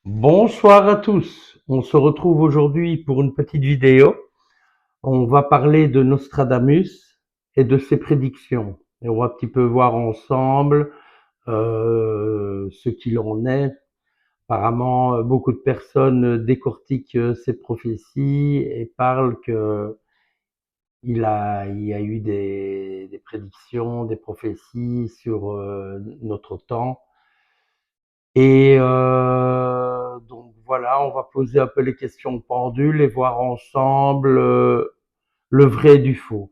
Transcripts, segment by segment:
Bonsoir à tous. On se retrouve aujourd'hui pour une petite vidéo. On va parler de Nostradamus et de ses prédictions. Et on va un petit peu voir ensemble ce qu'il en est. Apparemment, beaucoup de personnes décortiquent ces prophéties et parlent que il y a eu des prédictions, des prophéties sur notre temps. Et donc voilà, on va poser un peu les questions pendules et voir ensemble le vrai du faux.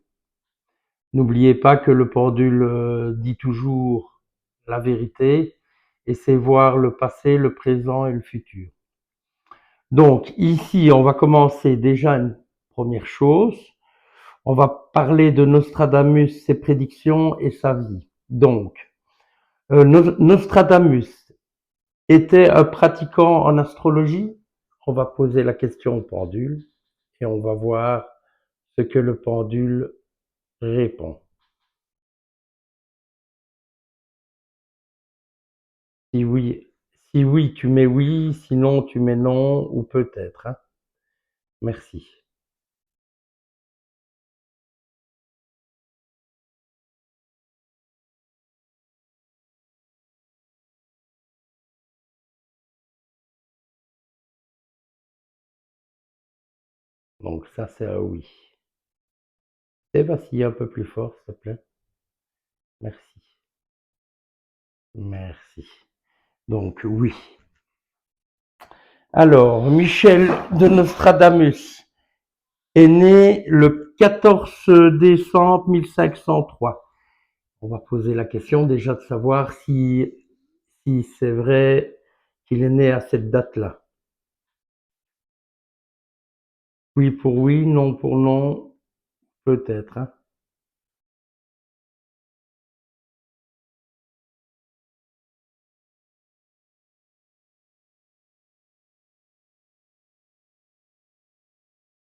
N'oubliez pas que le pendule dit toujours la vérité et c'est voir le passé, le présent et le futur. Donc ici, on va commencer déjà une première chose. On va parler de Nostradamus, ses prédictions et sa vie. Donc, Nostradamus était un pratiquant en astrologie? On va poser la question au pendule et on va voir ce que le pendule répond. Si oui, si oui, tu mets oui, sinon tu mets non ou peut-être, hein. Merci. Donc ça c'est un oui. Et vas-y un peu plus fort, s'il te plaît. Merci. Merci. Donc oui. Alors, Michel de Nostradamus est né le 14 décembre 1503. On va poser la question déjà de savoir si c'est vrai qu'il est né à cette date-là. Oui pour oui, non pour non, peut-être, hein.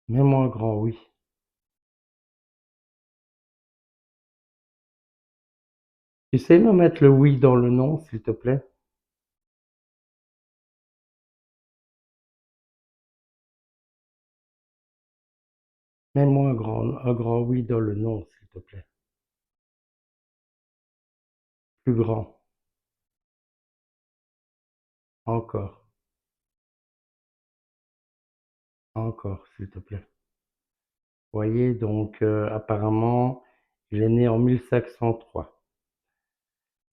Mets-moi un grand oui. Tu sais me mettre le oui dans le non, s'il te plaît? Mets-moi un grand oui dans le non, s'il te plaît. Plus grand. Encore. Encore, s'il te plaît. Voyez, donc apparemment, il est né en 1503.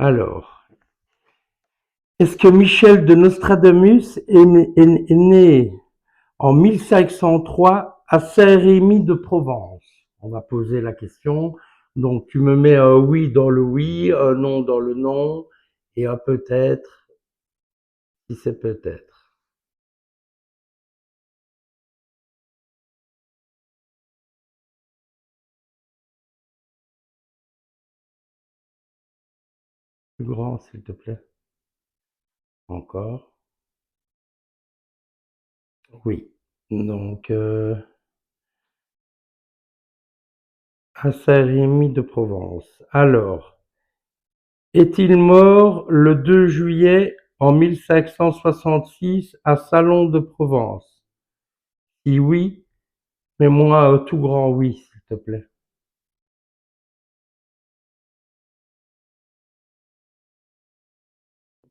Alors, est-ce que Michel de Nostradamus est né en 1503 à Saint-Rémy de Provence? On va poser la question. Donc, tu me mets un oui dans le oui, un non dans le non, et un peut-être si c'est peut-être. Plus grand, s'il te plaît. Encore. Oui. Donc, à Saint-Rémy de Provence. Alors, est-il mort le 2 juillet en 1566 à Salon de Provence? Si oui, mets-moi un tout grand oui, s'il te plaît.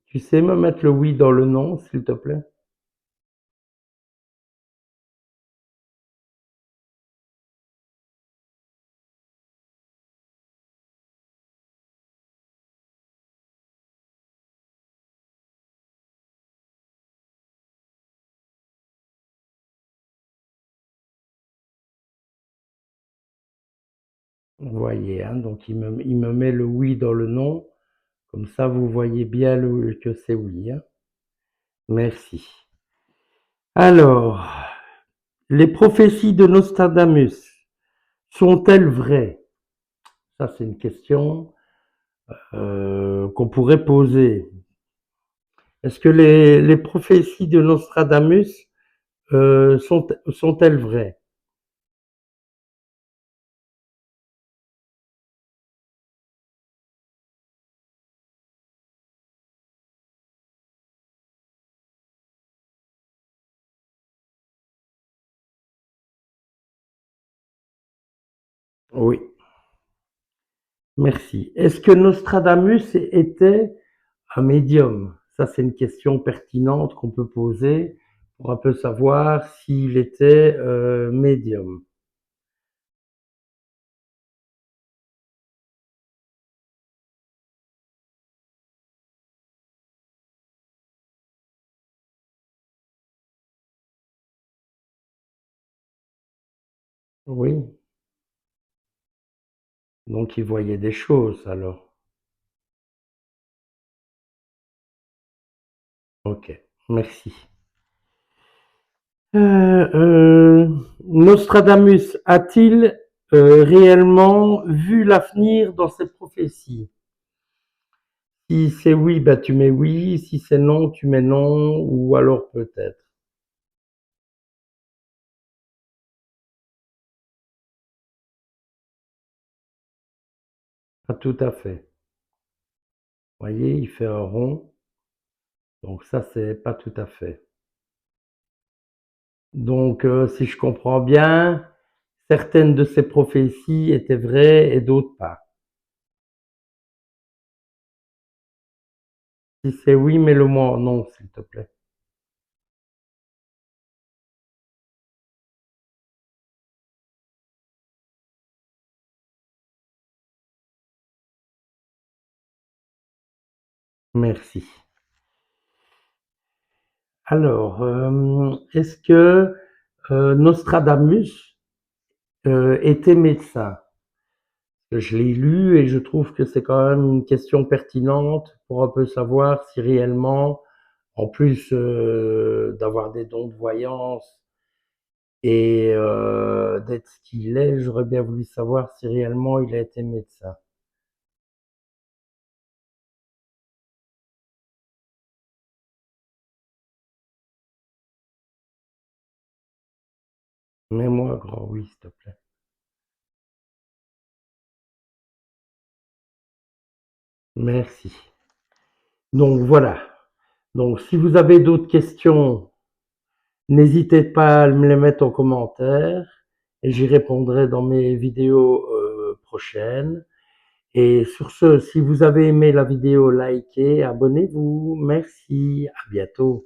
Tu sais me mettre le oui dans le non, s'il te plaît? Vous voyez, hein, donc il me met le oui dans le non. Comme ça, vous voyez bien que c'est oui, hein. Merci. Alors, les prophéties de Nostradamus sont-elles vraies? Ça, c'est une question qu'on pourrait poser. Est-ce que les prophéties de Nostradamus sont-elles vraies? Oui, merci. Est-ce que Nostradamus était un médium? Ça, c'est une question pertinente qu'on peut poser pour un peu savoir s'il était médium. Oui, donc il voyait des choses alors. Ok, merci. Nostradamus a-t-il réellement vu l'avenir dans ses prophéties? Si c'est oui, bah tu mets oui, si c'est non, tu mets non, ou alors peut-être. Pas tout à fait. Vous voyez, il fait un rond, donc ça c'est pas tout à fait. Donc si je comprends bien, certaines de ces prophéties étaient vraies et d'autres pas. Si c'est oui, mets-le-moi en non, s'il te plaît. Merci. Alors, est-ce que Nostradamus était médecin? Je l'ai lu et je trouve que c'est quand même une question pertinente pour un peu savoir si réellement, en plus d'avoir des dons de voyance et d'être ce qu'il est, j'aurais bien voulu savoir si réellement il a été médecin. Mets-moi grand oui, s'il te plaît. Merci. Donc voilà. Donc si vous avez d'autres questions, n'hésitez pas à me les mettre en commentaire et j'y répondrai dans mes vidéos prochaines. Et sur ce, si vous avez aimé la vidéo, likez, abonnez-vous. Merci, à bientôt.